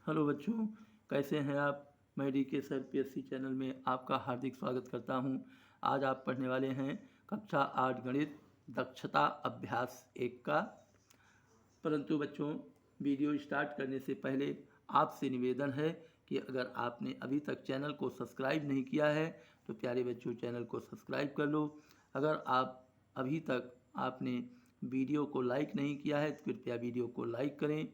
Hello बच्चों, कैसे हैं आप। मैं DK सर PSC चैनल में आपका हार्दिक स्वागत करता हूं। आज आप पढ़ने वाले हैं कक्षा 8 गणित दक्षता अभ्यास 1 का। परंतु बच्चों, वीडियो स्टार्ट करने से पहले आपसे निवेदन है कि अगर आपने अभी तक चैनल को सब्सक्राइब नहीं किया है तो प्यारे बच्चों चैनल को सब्सक्राइब कर लो। अगर आप अभी तक आपने वीडियो को लाइक नहीं किया है तो कृपया वीडियो को लाइक करें,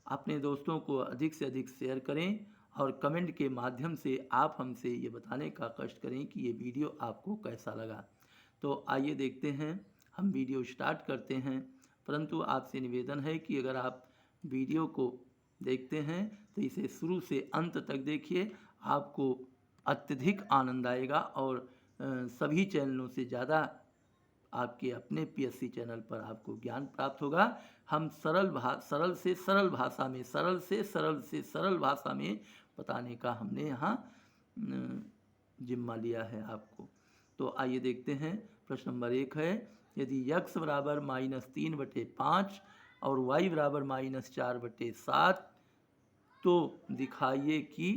अपने दोस्तों को अधिक से अधिक शेयर करें और कमेंट के माध्यम से आप हमसे ये बताने का कष्ट करें कि ये वीडियो आपको कैसा लगा। तो आइए देखते हैं, हम वीडियो स्टार्ट करते हैं। परंतु आपसे निवेदन है कि अगर आप वीडियो को देखते हैं तो इसे शुरू से अंत तक देखिए, आपको अत्यधिक आनंद आएगा और सभी चैनलों से ज़्यादा आपके अपने PSC चैनल पर आपको ज्ञान प्राप्त होगा। हम सरल से सरल भाषा में सरल भाषा में बताने का हमने यहाँ जिम्मा लिया है आपको। तो आइए देखते हैं, प्रश्न नंबर 1 है, यदि x बराबर -3/5 और y बराबर -4/7 तो दिखाइए कि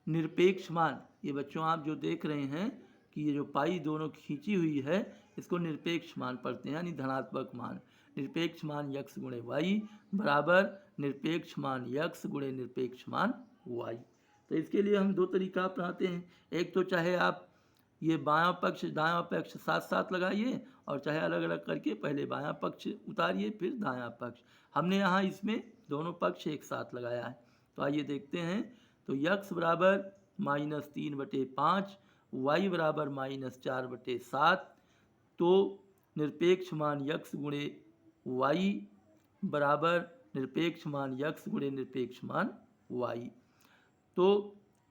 निरपेक्ष मान, ये बच्चों आप जो देख रहे हैं कि ये जो पाई दोनों खींची हुई है इसको निरपेक्ष मान पढ़ते हैं, यानी धनात्मक मान। निरपेक्ष मान x गुणे y बराबर निरपेक्ष मान x गुणे निरपेक्ष मान y। तो इसके लिए हम दो तरीका अपनाते हैं। एक तो चाहे आप ये बायां पक्ष दायां पक्ष साथ साथ लगाइए और चाहे अलग अलग करके पहले बायां पक्ष उतारिए फिर दायां पक्ष। हमने यहाँ इसमें दोनों पक्ष एक साथ लगाया है। तो आइए देखते हैं। तो x बराबर -3/5 y बराबर -4/7 तो निरपेक्ष मान x गुणे y बराबर निरपेक्ष मान x गुणे निरपेक्ष मान y। तो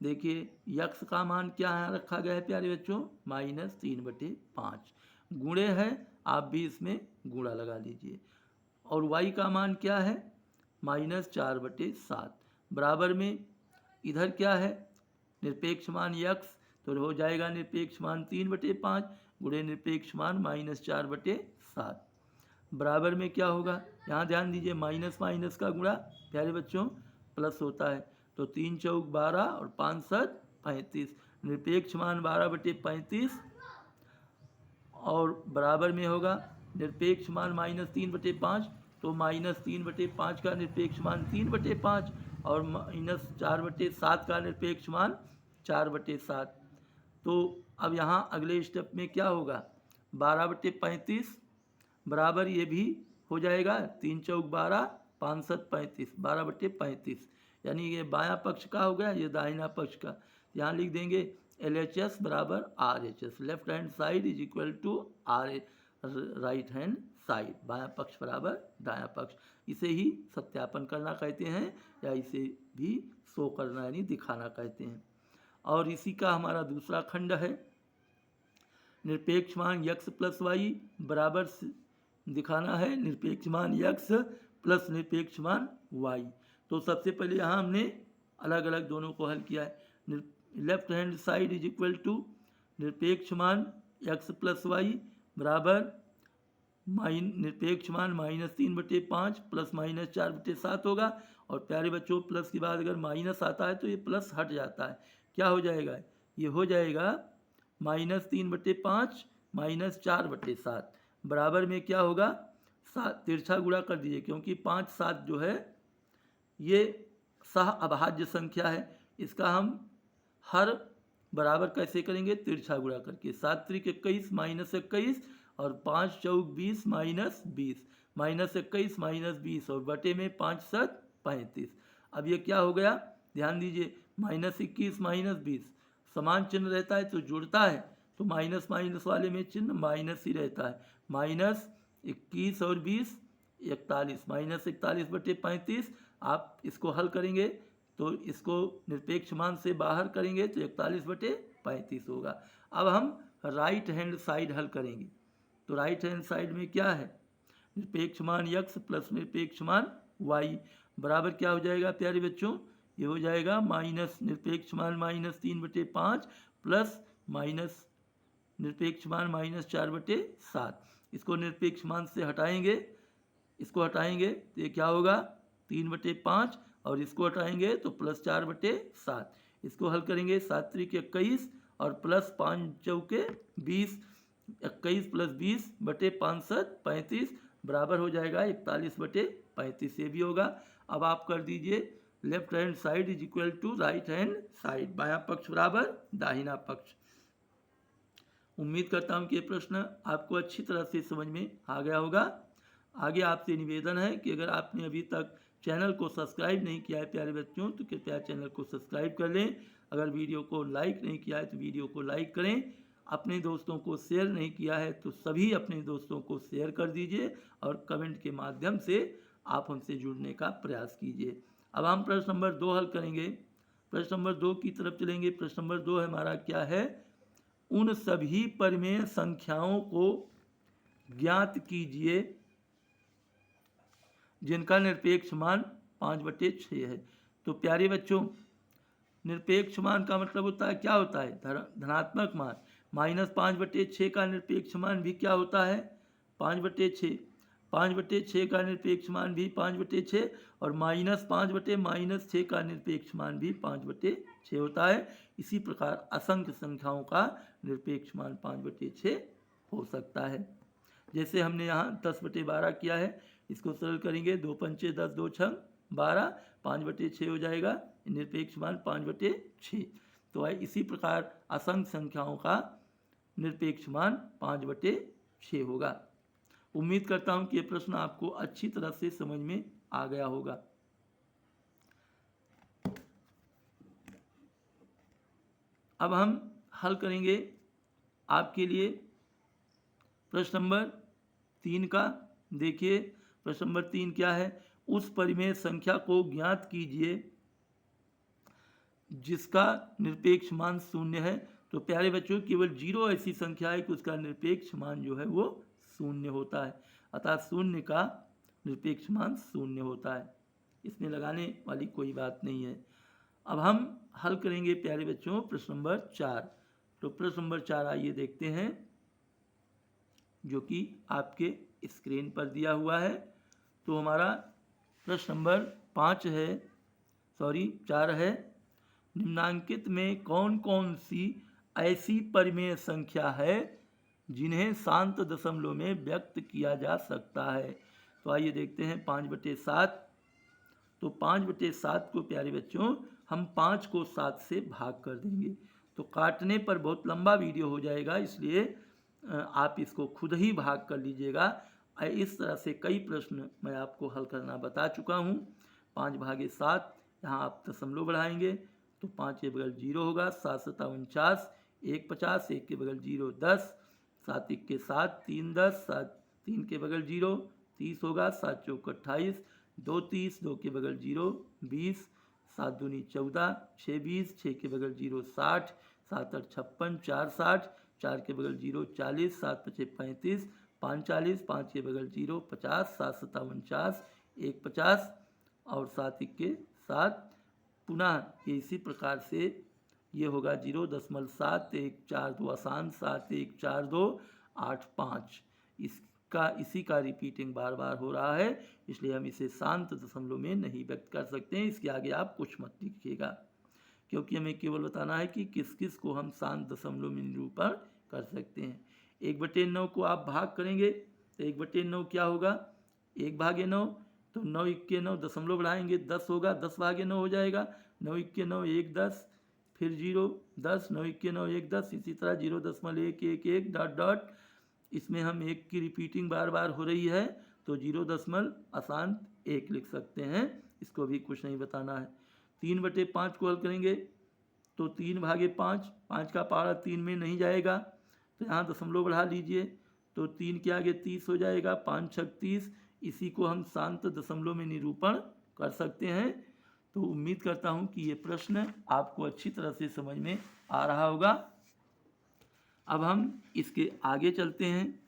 देखिए x का मान क्या है रखा गया है प्यारे बच्चों, -3/5। गुणे है, आप भी इसमें गुणा लगा लीजिए। और y का मान क्या है, -4/7। बराबर में इधर क्या है, निरपेक्ष मान x, तो हो जाएगा निरपेक्ष मान 3/5 गुणे निरपेक्ष मान -4/7। बराबर में क्या होगा, यहाँ ध्यान दीजिए, माइनस माइनस का गुणा प्यारे बच्चों प्लस होता है। तो 3 चौक 12 और 5 7 35, निरपेक्ष मान 12/35 और बराबर में होगा निरपेक्ष मान -3/5, तो -3/5 का निरपेक्ष मान 3/5 और -4/7 का निरपेक्ष मान 4/7। तो अब यहाँ अगले स्टेप में क्या होगा, 12/35 बराबर ये भी हो जाएगा 3 चौक 12 5 7 35, 12/35, यानी ये बायां पक्ष का हो गया, ये दाहिना पक्ष का। यहाँ लिख देंगे LHS बराबर RHS, left hand side is equal to right hand side, बायां पक्ष बराबर दायां पक्ष। इसे ही सत्यापन करना कहते हैं या इसे भी शो करना यानी दिखाना कहते हैं। और इसी का हमारा दूसरा खंड है, निरपेक्ष मान x प्लस वाई बराबर दिखाना है निरपेक्ष मान x प्लस निरपेक्ष मान y। तो सबसे पहले यहाँ हमने अलग अलग दोनों को हल किया है। Left hand side is equal to निरपेक्ष मान x प्लस वाई बराबर निरपेक्ष मान -3/5 प्लस -4/7 होगा। और प्यारे बच्चों प्लस के बाद अगर माइनस आता है तो ये प्लस हट जाता है, क्या हो जाएगा, ये हो जाएगा -3/5 -4/7 बराबर में क्या होगा, 7 तिरछा गुणा कर दीजिए क्योंकि 5 7 जो है ये सह अभाज्य संख्या है। इसका हम हर बराबर कैसे करेंगे, तिरछा गुणा करके। 7 त्रिक 21 -21 और 5 चौक 20 -20, -21 -20 और बटे में 5 7 35। अब ये क्या हो गया, ध्यान दीजिए, -21 -20 समान चिन्ह रहता है तो जुड़ता है, तो माइनस माइनस वाले में चिन्ह माइनस ही रहता है। -21 और 20 41, -41/35। आप इसको हल करेंगे तो इसको निरपेक्ष मान से बाहर करेंगे तो 41/35 होगा। अब हम राइट हैंड साइड हल करेंगे। तो राइट हैंड साइड में क्या है, निरपेक्ष मान x प्लस निरपेक्ष मान y बराबर क्या हो जाएगा प्यारे बच्चों, ये हो जाएगा माइनस निरपेक्ष मान -3/5 प्लस माइनस निरपेक्ष मान -4/7। इसको निरपेक्ष मान से हटाएंगे, इसको हटाएंगे तो ये क्या होगा, 3/5 और इसको हटाएंगे तो +4/7। इसको हल करेंगे 7 त्रिक 21 और +5 चौके 20, 21 + 20/5 बराबर हो जाएगा 41/35। ये भी होगा। अब आप कर दीजिए left hand side is equal to right hand side, बायां पक्ष बराबर दाहिना पक्ष। उम्मीद करता हूं कि ये प्रश्न आपको अच्छी तरह से समझ में आ गया होगा। आगे आपसे निवेदन है कि अगर आपने अभी तक चैनल को सब्सक्राइब नहीं किया है प्यारे बच्चों, तो कृपया चैनल को सब्सक्राइब कर लें। अगर वीडियो को लाइक नहीं किया है तो वीडियो को लाइक करें। अपने दोस्तों को शेयर नहीं किया है तो सभी अपने दोस्तों को शेयर कर दीजिए और कमेंट के माध्यम से आप हमसे जुड़ने का प्रयास कीजिए। अब हम प्रश्न नंबर 2 हल करेंगे। प्रश्न नंबर 2 की तरफ चलेंगे। प्रश्न नंबर 2 हमारा क्या है? उन सभी परिमेय संख्याओं को ज्ञात कीजिए जिनका निरपेक्ष मान 5/6 है। तो प्यारे बच्चों, निरपेक्ष मान का मतलब होता है, क्या होता है? धनात्मक मान। -5/6 का निरपेक्ष मान भी क्या होता है? 5/6। 5/6 का निरपेक्ष मान भी 5/6 और -5/-6 का निरपेक्ष मान भी 5/6 होता है। इसी प्रकार असंख्य संख्याओं का निरपेक्ष मान 5/6 हो सकता है। जैसे हमने यहाँ 10/12 किया है, इसको सरल करेंगे 2 पंचे 10, 2 छंग 12, 5/6 हो जाएगा। निरपेक्ष मान 5/6। तो इसी प्रकार असंख्य संख्याओं का निरपेक्ष मान 5/6 होगा। उम्मीद करता हूं कि यह प्रश्न आपको अच्छी तरह से समझ में आ गया होगा। अब हम हल करेंगे आपके लिए प्रश्न नंबर 3 का। देखिए प्रश्न नंबर 3 क्या है? उस परिमेय संख्या को ज्ञात कीजिए जिसका निरपेक्ष मान 0 है। तो प्यारे बच्चों, केवल 0 ऐसी संख्या है कि उसका निरपेक्ष मान जो है वो 0 होता है। अतः 0 का निरपेक्ष मान 0 होता है। इसमें लगाने वाली कोई बात नहीं है। अब हम हल करेंगे प्यारे बच्चों प्रश्न नंबर 4। तो प्रश्न नंबर 4 आइए देखते हैं, जो कि आपके स्क्रीन पर दिया हुआ है। तो हमारा प्रश्न नंबर 4 है। निम्नांकित में कौन कौन सी ऐसी परिमेय संख्या है जिन्हें शांत दशमलव में व्यक्त किया जा सकता है? तो आइए देखते हैं 5/7। तो 5/7 को प्यारे बच्चों हम 5 को 7 से भाग कर देंगे। तो काटने पर बहुत लंबा वीडियो हो जाएगा, इसलिए आप इसको खुद ही भाग कर लीजिएगा। इस तरह से कई प्रश्न मैं आपको हल करना बता चुका हूँ। 5/7, यहाँ आप दशमलव बढ़ाएंगे तो 5 के बगल 0 होगा। 7 × 7 = 49, 1 50, 1 के बगल 0 10, 7 1 के 7, 3 10, 7 3 के बगल 0 30 होगा। 7 चौक 28, 2 30, 2 के बगल 0 20, 7 दूनी 14, 6 20, 6 के बगल 0 60, 7 8 56, 4 60, 4 के बगल 0 40, 7 5 35, 5 40, 5 के बगल 0 50, 7 7 49, 1 50 और 7 1 के 7। पुनः इसी प्रकार से ये होगा 0.7 1 4 2 आसान, 7 1 4 2 8 5। इसी का रिपीटिंग बार बार हो रहा है, इसलिए हम इसे शांत दशमलव में नहीं व्यक्त कर सकते हैं। इसके आगे आप कुछ मत लिखिएगा, क्योंकि हमें केवल बताना है कि किस किस को हम शांत दशमलव में निरूपण कर सकते हैं। 1/9 को आप भाग करेंगे तो 1/9 क्या होगा? 1/9, तो 9 1 के 9 दशमलव बढ़ाएंगे 10 होगा। 10/9 हो जाएगा। 9 1 के 9 1 10, फिर 0 10, 9 1 के 9 1 10, इसी तरह 0.111 डॉट डॉट। इसमें हम 1 की रिपीटिंग बार बार हो रही है तो 0.1 लिख सकते हैं। इसको भी कुछ नहीं बताना है। 3/5 को हल करेंगे तो 3/5, 5 का पहाड़ा 3 में नहीं जाएगा, तो यहाँ दशमलव बढ़ा लीजिए तो 3 के आगे 30 हो जाएगा। 5 6 30। इसी को हम शांत दशमलव में निरूपण कर सकते हैं। तो उम्मीद करता हूँ कि ये प्रश्न आपको अच्छी तरह से समझ में आ रहा होगा। अब हम इसके आगे चलते हैं।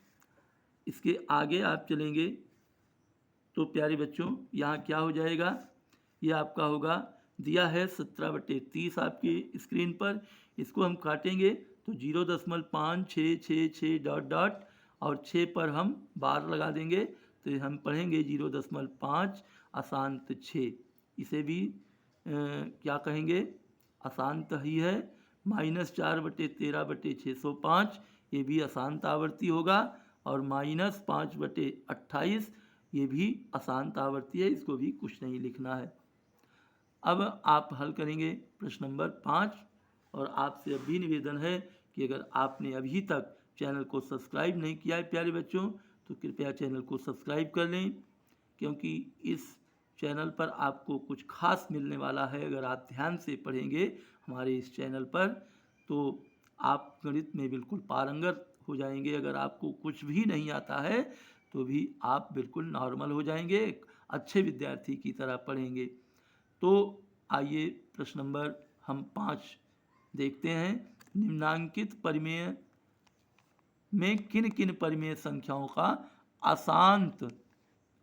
इसके आगे आप चलेंगे तो प्यारे बच्चों यहाँ क्या हो जाएगा? ये आपका होगा, दिया है 17/30 आपकी स्क्रीन पर। इसको हम काटेंगे तो 0.566 डॉट डॉट और 6 पर हम बार लगा देंगे तो हम पढ़ेंगे 0.5 अशांत 6। इसे भी क्या कहेंगे, अशांत ही है। -4/13/605 ये भी अशांत आवर्ती होगा, और -5/28 ये भी अशांत आवर्ती है, इसको भी कुछ नहीं लिखना है। अब आप हल करेंगे प्रश्न नंबर 5, और आपसे अब भी निवेदन है कि अगर आपने अभी तक चैनल को सब्सक्राइब नहीं किया है प्यारे बच्चों, तो कृपया चैनल को सब्सक्राइब कर लें, क्योंकि इस चैनल पर आपको कुछ खास मिलने वाला है। अगर आप ध्यान से पढ़ेंगे हमारे इस चैनल पर, तो आप गणित में बिल्कुल पारंगत हो जाएंगे। अगर आपको कुछ भी नहीं आता है तो भी आप बिल्कुल नॉर्मल हो जाएंगे, एक अच्छे विद्यार्थी की तरह पढ़ेंगे। तो आइए प्रश्न नंबर हम 5 देखते हैं। निम्नांकित परिमेय में किन किन परिमेय संख्याओं का अशांत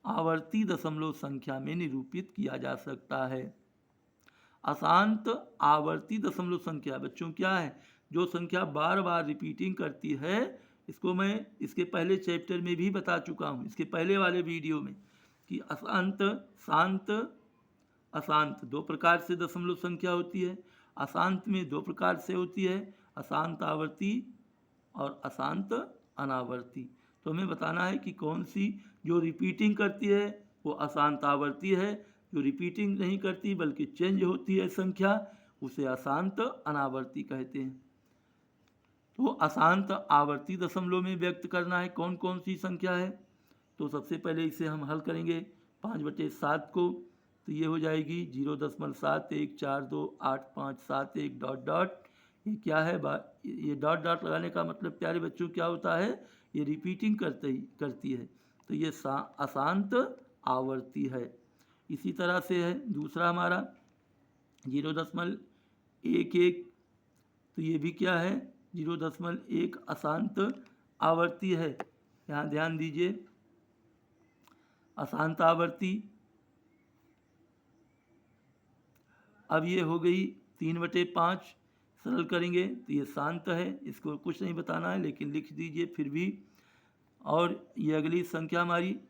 आवर्ती दशमलव संख्या में निरूपित किया जा सकता है। अशांत आवर्ती दशमलव संख्या बच्चों क्या है, जो संख्या बार बार रिपीटिंग करती है। इसको मैं इसके पहले चैप्टर में भी बता चुका हूँ, इसके पहले वाले वीडियो में, कि अशांत, शांत, अशांत दो प्रकार से दशमलव संख्या होती है। अशांत में दो प्रकार से होती है, अशांत आवर्ती और अशांत अनावर्ती। तो हमें बताना है कि कौन सी जो रिपीटिंग करती है वो अशांत आवर्ती है, जो रिपीटिंग नहीं करती बल्कि चेंज होती है संख्या, उसे अशांत अनावर्ती कहते हैं। तो अशांत आवर्ती दशमलव में व्यक्त करना है कौन कौन सी संख्या है। तो सबसे पहले इसे हम हल करेंगे 5/7 को, तो ये हो जाएगी 0.71428571 डॉट डॉट। ये क्या है, ये डॉट डॉट लगाने का मतलब प्यारे बच्चों क्या होता है, ये रिपीटिंग करती है, तो ये अशांत आवर्ती है। इसी तरह से है दूसरा हमारा 0.11, तो ये भी क्या है, 0.1 अशांत आवर्ती है। यहाँ ध्यान दीजिए, अशांत आवर्ती। अब ये हो गई 3/5, सरल करेंगे तो ये शांत है, इसको कुछ नहीं बताना है लेकिन लिख दीजिए फिर भी। और ये अगली संख्या हमारी,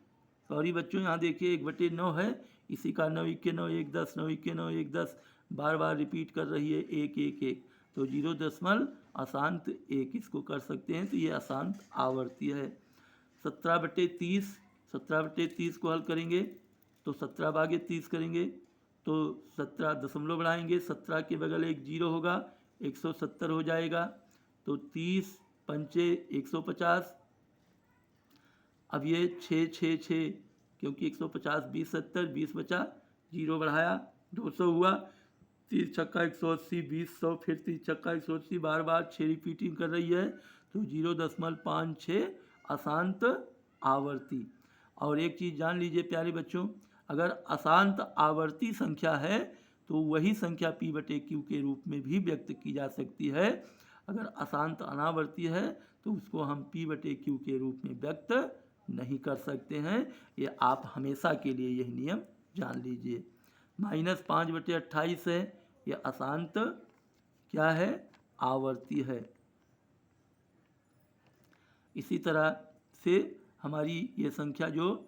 सॉरी बच्चों यहाँ देखिए 1/9 है, इसी का 9 × 9 1 10, 9 × 9 1 10 बार बार रिपीट कर रही है 1 1 1, तो 0 अशांत 1 इसको कर सकते हैं, तो ये अशांत आवर्ती है। 17/30, 17/30 को हल करेंगे तो 17 भागे 30 करेंगे तो 17 दशमलव बढ़ाएंगे, 17 के बगल एक 0 होगा, 170 हो जाएगा, तो 30 पंचे 150। अब ये 6 6 6, क्योंकि 150 20 70, 20 बचा, 0 बढ़ाया 200 हुआ, 30 छक्का 180, 20 100, फिर 30 छक्का 180, बार बार 6 रिपीटिंग कर रही है, तो 0.56 अशांत आवर्ती। और एक चीज़ जान लीजिए प्यारे बच्चों, अगर अशांत आवर्ती संख्या है तो वही संख्या P/Q के रूप में भी व्यक्त की जा सकती है। अगर अशांत अनावर्ती है तो उसको हम P/Q के रूप में व्यक्त नहीं कर सकते हैं। ये आप हमेशा के लिए यह नियम जान लीजिए। -5/28 है, यह अशांत क्या है, आवर्ती है। इसी तरह से हमारी ये संख्या जो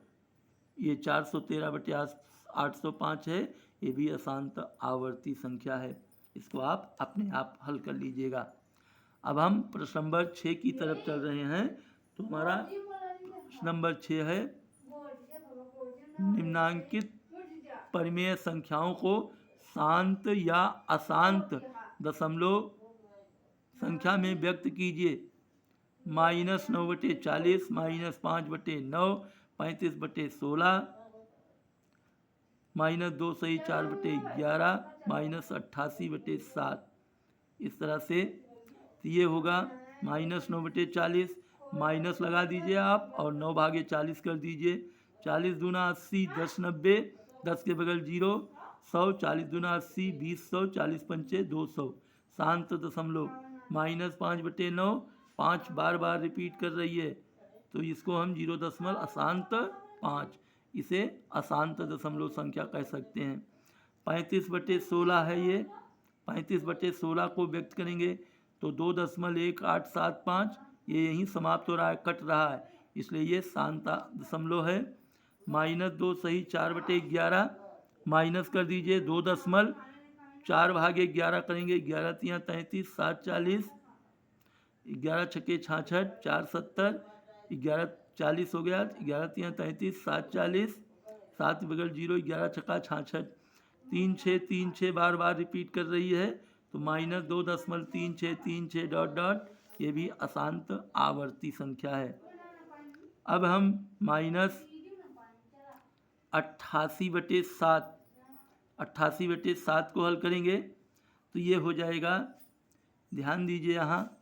ये 413/805 है, ये भी अशांत आवर्ती संख्या है। इसको आप अपने आप हल कर लीजिएगा। अब हम प्रश्न नंबर 6 की तरफ चल रहे हैं। तो हमारा प्रश्न नंबर 6 है, निम्नांकित परिमेय संख्याओं को शांत या अशांत दशमलव संख्या में व्यक्त कीजिए। -9/40, -5/9, 35/16, -2 सही 4/11, -88/7। इस तरह से ये होगा -9/40, माइनस लगा दीजिए आप और 9 भागे 40 कर दीजिए। 40 दूना 80, 10 90, 10 के बगल 0, 100, 40 दूना 80, 20 100, 40 पंचे 200, शांत दशमलव। -5/9, 5 बार बार रिपीट कर रही है, तो इसको हम 0 अशांत 5, इसे अशांत दशमलव संख्या कह सकते हैं। 35/16 है ये, 35/16 को व्यक्त करेंगे तो 2.1875, ये यहीं समाप्त हो रहा है, कट रहा है, इसलिए ये शांत दशमलव है। -2 सही 4/11, माइनस कर दीजिए 2.4 करेंगे, 11 तियाँ 33, 7 40, 11 छक्के 66, 4 70, 11 40 हो गया, 11 तियाँ 33, 7 40, 7 बगल 0, 11 छक्का 66, 3 6 3 6 बार बार रिपीट कर रही है, तो -2.3636 डॉट डॉट, ये भी अशांत आवर्ती संख्या है। अब हम -88/7 88/7 को हल करेंगे तो ये हो जाएगा, ध्यान दीजिए यहाँ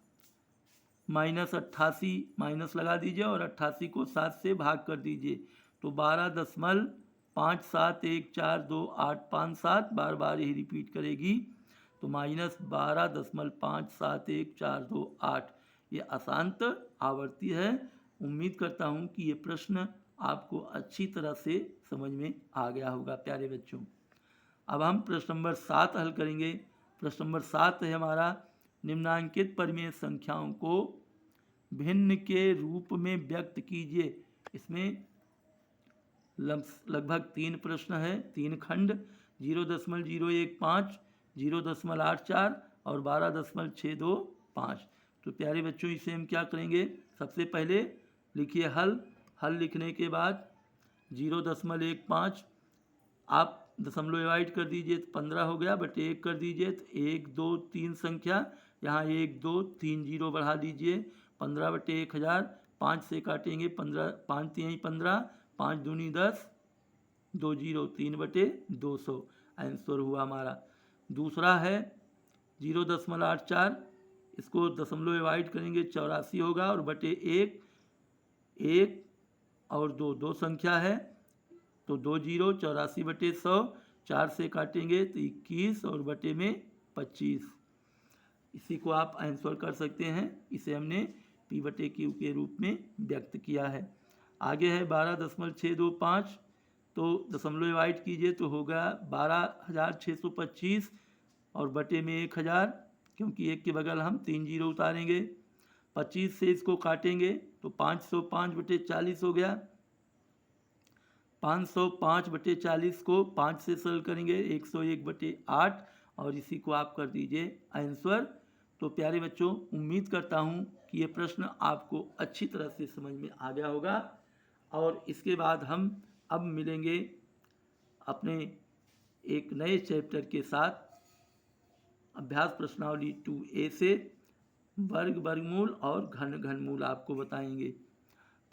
-88 माइनस लगा दीजिए और 88 को 7 से भाग कर दीजिए, तो 12.57142857 बार बार यही रिपीट करेगी, तो -12.571428, ये अशांत आवर्ती है। उम्मीद करता हूँ कि ये प्रश्न आपको अच्छी तरह से समझ में आ गया होगा प्यारे बच्चों। अब हम प्रश्न नंबर 7 हल करेंगे। प्रश्न नंबर 7 है हमारा, निम्नांकित परिमेय संख्याओं को भिन्न के रूप में व्यक्त कीजिए। इसमें लगभग 3 प्रश्न है, 3 खंड, 0.015, 0.84 और 12.625। तो प्यारे बच्चों इसे हम क्या करेंगे, सबसे पहले लिखिए हल लिखने के बाद 0.15 आप दशमलव डिवाइड कर दीजिए तो 15 हो गया, बटे 1 कर दीजिए तो 1 2 3 संख्या, यहाँ 1 2 3 जीरो बढ़ा दीजिए, 15/1000, 5 से काटेंगे 15, 5 3 15, 5 दूनी 10, 2 जीरो 3/200 आंसर हुआ हमारा। दूसरा है 0.84, इसको दशमलव डिवाइड करेंगे 84 होगा और बटे 1 और 2 संख्या है, तो 2 जीरो 84/100, 4 से काटेंगे तो 21 और बटे में 25। इसी को आप आंसर कर सकते हैं, इसे हमने P/Q के रूप में व्यक्त किया है। आगे है 12.625, तो दशमलव डिवाइड कीजिए तो होगा 12,625 और बटे में 1000, क्योंकि 1 के बगल हम 3 जीरो उतारेंगे, 25 से इसको काटेंगे तो 505/40 हो गया, 505/40 को 5 से सरल करेंगे 101/8 और इसी को आप कर दीजिए आंसर। तो प्यारे बच्चों, उम्मीद करता हूँ कि ये प्रश्न आपको अच्छी तरह से समझ में आ गया होगा और इसके बाद हम अब मिलेंगे अपने एक नए चैप्टर के साथ। अभ्यास प्रश्नावली 2A से वर्ग, वर्गमूल और घन, घनमूल आपको बताएंगे।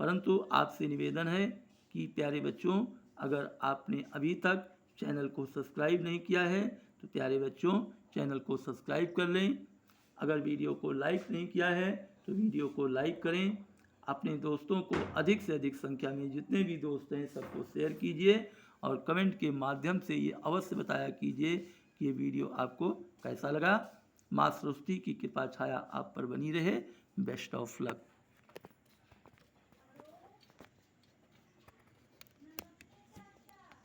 परंतु आपसे निवेदन है कि प्यारे बच्चों, अगर आपने अभी तक चैनल को सब्सक्राइब नहीं किया है तो प्यारे बच्चों चैनल को सब्सक्राइब कर लें। अगर वीडियो को लाइक नहीं किया है तो वीडियो को लाइक करें। अपने दोस्तों को अधिक से अधिक संख्या में, जितने भी दोस्त हैं सबको शेयर कीजिए और कमेंट के माध्यम से ये अवश्य बताया कीजिए कि ये वीडियो आपको कैसा लगा। माँ सरस्वती की कृपा छाया आप पर बनी रहे। Best of luck.